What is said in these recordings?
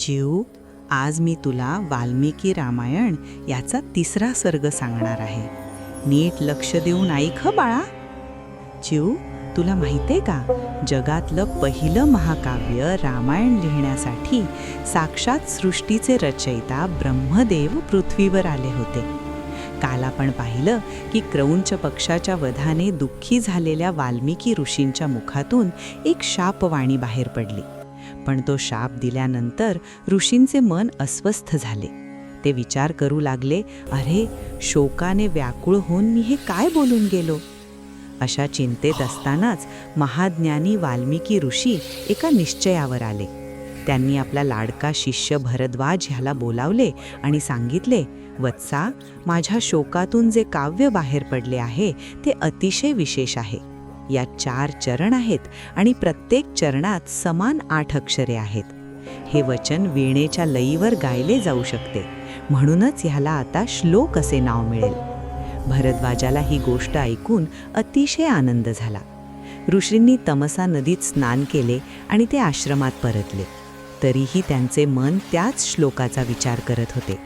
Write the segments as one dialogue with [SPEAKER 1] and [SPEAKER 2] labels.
[SPEAKER 1] चिऊ, आज मी तुला वाल्मिकी रामायण याचा 3रा सर्ग सांगणार आहे. नीट लक्ष देऊन ऐक हं बाळा. चिऊ, तुला माहितीये का, जगातलं पहिलं महाकाव्य रामायण लिहिण्यासाठी साक्षात सृष्टीचे रचयिता ब्रह्मदेव पृथ्वीवर आले होते. काल आपण पाहिलं की क्रौंच पक्षाच्या वधाने दुःखी झालेल्या वाल्मिकी ऋषींच्या मुखातून एक शापवाणी बाहेर पडली. पण तो शाप दिल्यानंतर ऋषींचे मन अस्वस्थ झाले. ते विचार करू लागले, अरे, शोकाने व्याकुळ होऊन मी हे काय बोलून गेलो. अशा चिंतेत असतानाच महाज्ञानी वाल्मिकी ऋषी एका निश्चयावर आले. त्यांनी आपला लाडका शिष्य भरद्वाज ह्याला बोलावले आणि सांगितले, वत्सा, माझ्या शोकातून जे काव्य बाहेर पडले आहे ते अतिशय विशेष आहे. यात 4 चरण आहेत आणि प्रत्येक चरणात समान 8 अक्षरे आहेत. हे वचन वीणेच्या लयीवर गायले जाऊ शकते, म्हणूनच ह्याला आता श्लोक असे नाव मिळेल. भरद्वाजाला ही गोष्ट ऐकून अतिशय आनंद झाला. ऋषींनी तमसा नदीत स्नान केले आणि ते आश्रमात परतले. तरीही त्यांचे मन त्याच श्लोकाचा विचार करत होते.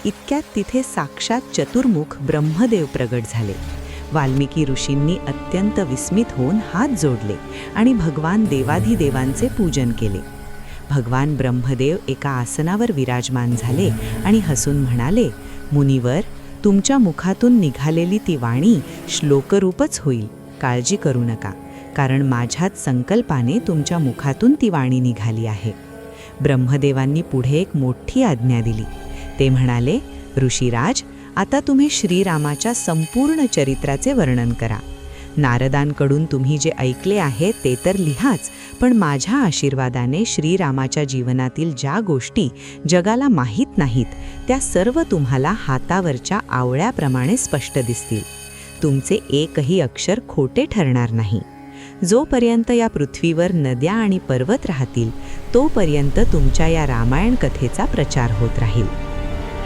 [SPEAKER 1] इतक्यात तिथे साक्षात चतुर्मुख ब्रह्मदेव प्रगट झाले. वाल्मिकी ऋषींनी अत्यंत विस्मित होऊन हात जोडले आणि भगवान देवाधिदेवांचे पूजन केले. भगवान ब्रह्मदेव एका आसनावर विराजमान झाले आणि हसून म्हणाले, मुनिवर, तुमच्या मुखातून निघालेली ती वाणी श्लोकरूपच होईल. काळजी करू नका, कारण माझ्याच संकल्पाने तुमच्या मुखातून ती वाणी निघाली आहे. ब्रह्मदेवांनी पुढे एक मोठी आज्ञा दिली. ते म्हणाले, ऋषीराज, आता तुम्ही श्रीरामाच्या संपूर्ण चरित्राचे वर्णन करा. नारदांकडून तुम्ही जे ऐकले आहे ते तर लिहाच, पण माझ्या आशीर्वादाने श्रीरामाच्या जीवनातील ज्या गोष्टी जगाला माहीत नाहीत त्या सर्व तुम्हाला हातावरच्या आवळ्याप्रमाणे स्पष्ट दिसतील. तुमचे एकही अक्षर खोटे ठरणार नाही. जोपर्यंत या पृथ्वीवर नद्या आणि पर्वत राहतील तोपर्यंत तुमच्या या रामायण कथेचा प्रचार होत राहील.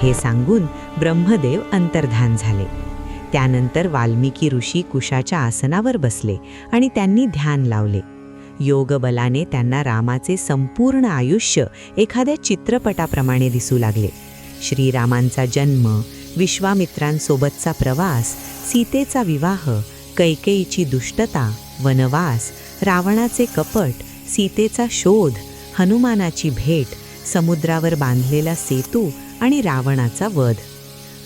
[SPEAKER 1] हे सांगून ब्रह्मदेव अंतर्धान झाले. त्यानंतर वाल्मिकी ऋषी कुशाच्या आसनावर बसले आणि त्यांनी ध्यान लावले. योगबलाने त्यांना रामाचे संपूर्ण आयुष्य एखाद्या चित्रपटाप्रमाणे दिसू लागले. श्रीरामांचा जन्म, विश्वामित्रांसोबतचा प्रवास, सीतेचा विवाह, कैकेयीची दुष्टता, वनवास, रावणाचे कपट, सीतेचा शोध, हनुमानाची भेट, समुद्रावर बांधलेला सेतू आणि रावणाचा वध.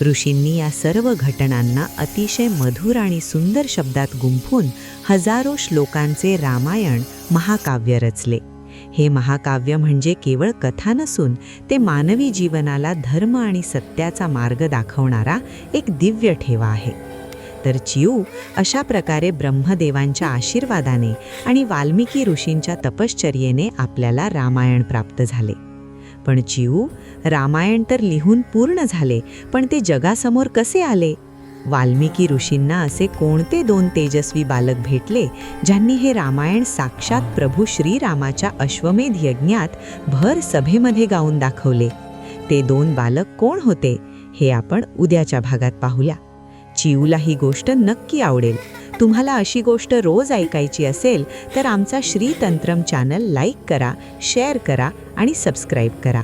[SPEAKER 1] ऋषींनी या सर्व घटनांना अतिशय मधुर आणि सुंदर शब्दात गुंफून हजारो श्लोकांचे रामायण महाकाव्य रचले. हे महाकाव्य म्हणजे केवळ कथा नसून ते मानवी जीवनाला धर्म आणि सत्याचा मार्ग दाखवणारा एक दिव्य ठेवा आहे. तर चिऊ, अशा प्रकारे ब्रह्मदेवांच्या आशीर्वादाने आणि वाल्मिकी ऋषींच्या तपश्चर्येने आपल्याला रामायण प्राप्त झाले. पण चिऊ, रामायण तर लिहून पूर्ण झाले, पण ते जगासमोर कसे आले? वाल्मिकी ऋषींना असे कोणते 2 तेजस्वी बालक भेटले ज्यांनी हे रामायण साक्षात प्रभू श्रीरामाच्या अश्वमेध यज्ञात भर सभेमध्ये गाऊन दाखवले? ते 2 बालक कोण होते हे आपण उद्याच्या भागात पाहूया. चिऊला ही गोष्ट नक्की आवडेल. तुम्हाला अशी गोष्ट रोज ऐकायची असेल तर आमचा श्री तंत्रम चॅनल लाईक करा, शेअर करा आणि सबस्क्राईब करा.